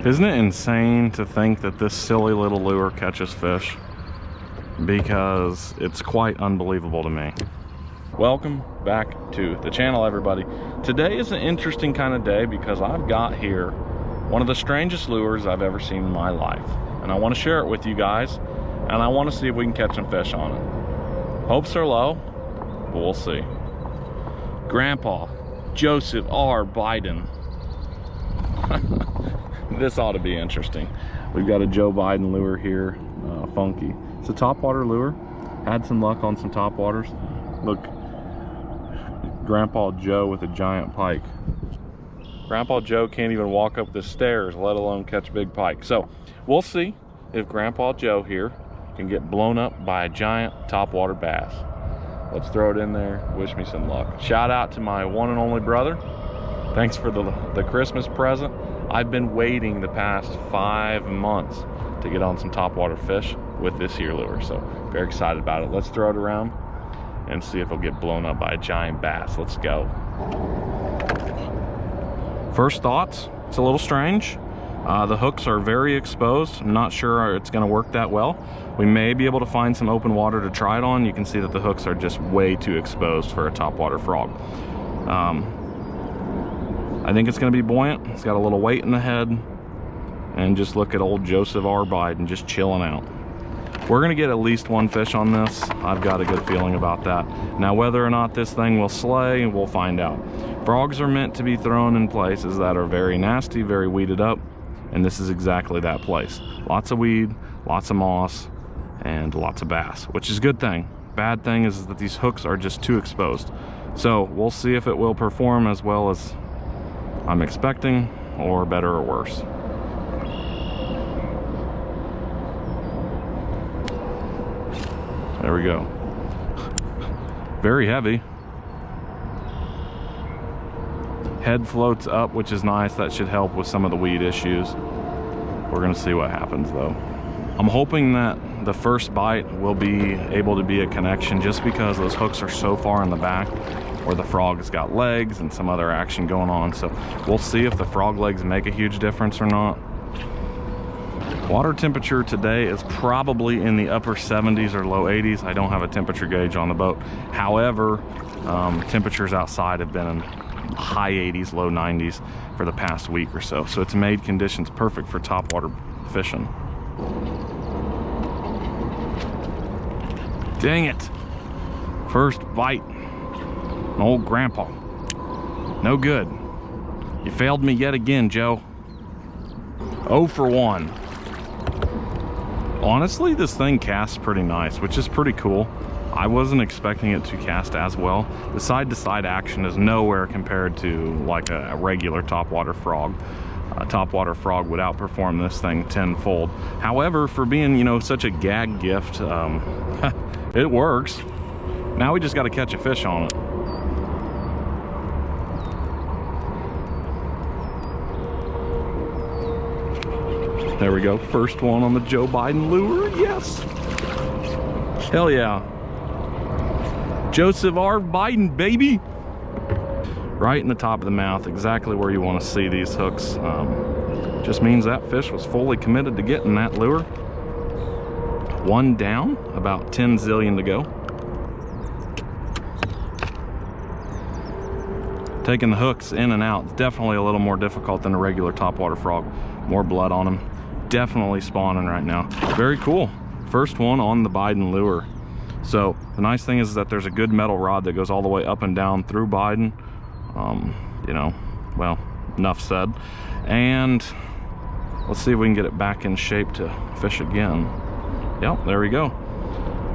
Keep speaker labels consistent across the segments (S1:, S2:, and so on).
S1: Isn't it insane to think that this silly little lure catches fish? Because it's quite unbelievable to me. Welcome back to the channel, everybody. Today is an interesting kind of day because I've got here one of the strangest lures I've ever seen in my life. And I want to share it with you guys, and I want to see if we can catch some fish on it. Hopes are low, but we'll see. Grandpa Joseph R. Biden. This ought to be interesting. We've got a Joe Biden lure here, funky. It's a topwater lure. Had some luck on some topwaters. Look, Grandpa Joe with a giant pike. Grandpa Joe can't even walk up the stairs, let alone catch big pike. So we'll see if Grandpa Joe here can get blown up by a giant topwater bass. Let's throw it in there. Wish me some luck. Shout out to my one and only brother. Thanks for the Christmas present. I've been waiting the past 5 months to get on some topwater fish with this here lure. So very excited about it. Let's throw it around and see if it'll get blown up by a giant bass. Let's go. First thoughts, it's a little strange. The hooks are very exposed. I'm not sure it's gonna work that well. We may be able to find some open water to try it on. You can see that the hooks are just way too exposed for a topwater frog. I think it's gonna be buoyant. It's got a little weight in the head. And just look at old Joseph R. Biden just chilling out. We're gonna get at least one fish on this. I've got a good feeling about that. Now, whether or not this thing will slay, we'll find out. Frogs are meant to be thrown in places that are very nasty, very weeded up, and this is exactly that place. Lots of weed, lots of moss, and lots of bass, which is a good thing. Bad thing is that these hooks are just too exposed. So we'll see if it will perform as well as I'm expecting, or better or worse. There we go. Very heavy. Head floats up, which is nice. That should help with some of the weed issues. We're gonna see what happens though. I'm hoping that the first bite will be able to be a connection, just because those hooks are so far in the back where the frog has got legs and some other action going on. So we'll see if the frog legs make a huge difference or not. Water temperature today is probably in the upper 70s or low 80s. I don't have a temperature gauge on the boat. However, temperatures outside have been in high 80s, low 90s for the past week or so. So it's made conditions perfect for topwater fishing. Dang it. First bite. Old Grandpa. No good. You failed me yet again, Joe. 0 for 1. Honestly, this thing casts pretty nice, which is pretty cool. I wasn't expecting it to cast as well. The side-to-side action is nowhere compared to like a regular topwater frog. A topwater frog would outperform this thing tenfold. However, for being, you know, such a gag gift, it works. Now we just got to catch a fish on it. There we go, first one on the Joe Biden lure, yes! Hell yeah. Joseph R. Biden, baby! Right in the top of the mouth, exactly where you want to see these hooks. Just means that fish was fully committed to getting that lure. One down, about 10 zillion to go. Taking the hooks in and out is definitely a little more difficult than a regular topwater frog. More blood on them. Definitely spawning right now. Very cool. First one on the Biden lure. So the nice thing is that there's a good metal rod that goes all the way up and down through Biden. You know, well, enough said. And let's see if we can get it back in shape to fish again. Yep, there we go.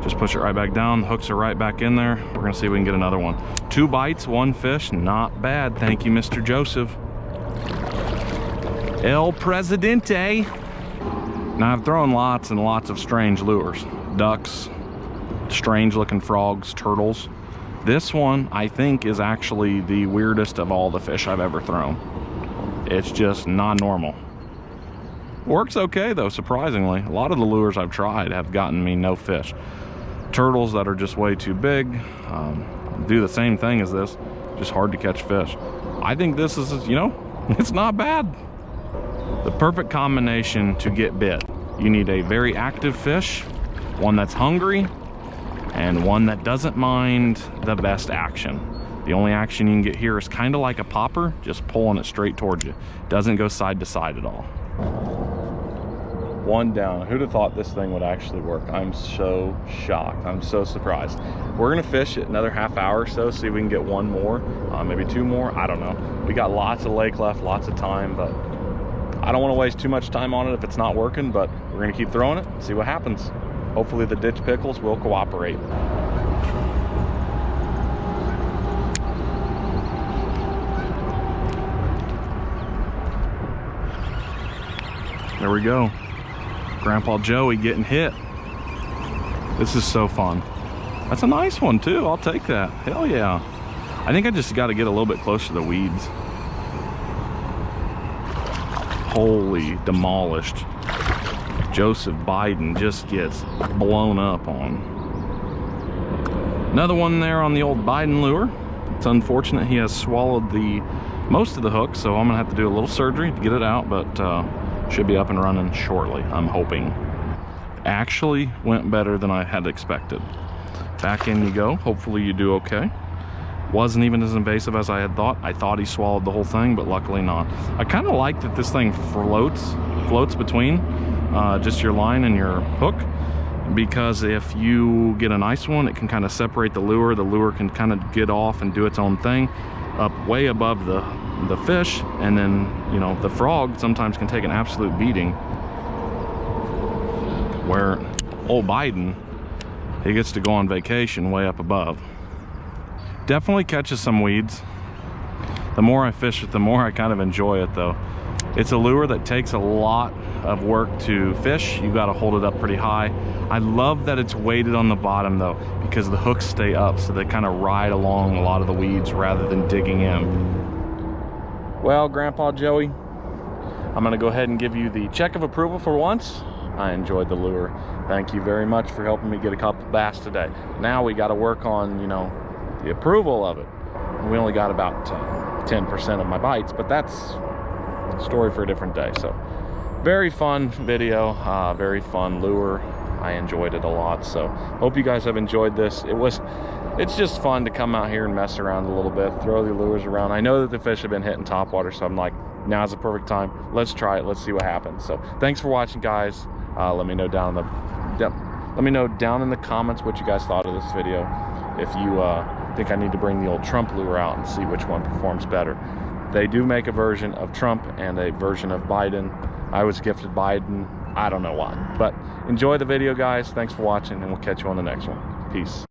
S1: Just push it right back down. The hooks are right back in there. We're gonna see if we can get another one. 2 bites, 1 fish, not bad. Thank you, Mr. Joseph. El Presidente. Now, I've thrown lots and lots of strange lures. Ducks, strange looking frogs, turtles. This one, I think, is actually the weirdest of all the fish I've ever thrown. It's just not normal. Works okay though, surprisingly. A lot of the lures I've tried have gotten me no fish. Turtles that are just way too big do the same thing as this, just hard to catch fish. I think this is, you know, it's not bad. The perfect combination to get bit. You need a very active fish, one that's hungry, and one that doesn't mind the best action. The only action you can get here is kind of like a popper, just pulling it straight towards you. Doesn't go side to side at all. One down. Who'd have thought this thing would actually work? I'm so shocked. I'm so surprised. We're gonna fish it another half hour or so, see if we can get one more, maybe two more. I don't know. We got lots of lake left, lots of time, but I don't want to waste too much time on it if it's not working, but we're gonna keep throwing it, see what happens. Hopefully the ditch pickles will cooperate. There we go. Grandpa Joey getting hit. This is so fun. That's a nice one too. I'll take that. Hell yeah. I think I just got to get a little bit closer to the weeds. Holy demolished. Joseph Biden just gets blown up on. Another one there on the old Biden lure. It's unfortunate he has swallowed most of the hook, so I'm gonna have to do a little surgery to get it out, but should be up and running shortly, I'm hoping. Actually went better than I had expected. Back in you go. Hopefully you do okay. Wasn't even as invasive as I had thought. I thought he swallowed the whole thing, but luckily not. I kind of like that this thing floats between just your line and your hook, because if you get a nice one, it can kind of separate the lure. The lure can kind of get off and do its own thing up way above the fish, and then, you know, the frog sometimes can take an absolute beating, where old Biden, he gets to go on vacation way up above. Definitely catches some weeds. The more I fish it, the more I kind of enjoy it though. It's a lure that takes a lot of work to fish. You got to hold it up pretty high. I love that it's weighted on the bottom though, because the hooks stay up, so they kind of ride along a lot of the weeds rather than digging in. Well, Grandpa Joey, I'm gonna go ahead and give you the check of approval for once. I enjoyed the lure. Thank you very much for helping me get a couple bass today. Now we got to work on, you know, the approval of it. We only got about 10% of my bites, but that's a story for a different day. So very fun video, very fun lure. I enjoyed it a lot, so hope you guys have enjoyed this. It's just fun to come out here and mess around a little bit, throw the lures around. I know that the fish have been hitting topwater, so I'm like, now's the perfect time. Let's try it. Let's see what happens. So thanks for watching, guys. Let me know down in the comments what you guys thought of this video. If you think I need to bring the old Trump lure out and see which one performs better. They do make a version of Trump and a version of Biden. I was gifted Biden. I don't know why, but enjoy the video, guys. Thanks for watching, and we'll catch you on the next one. Peace.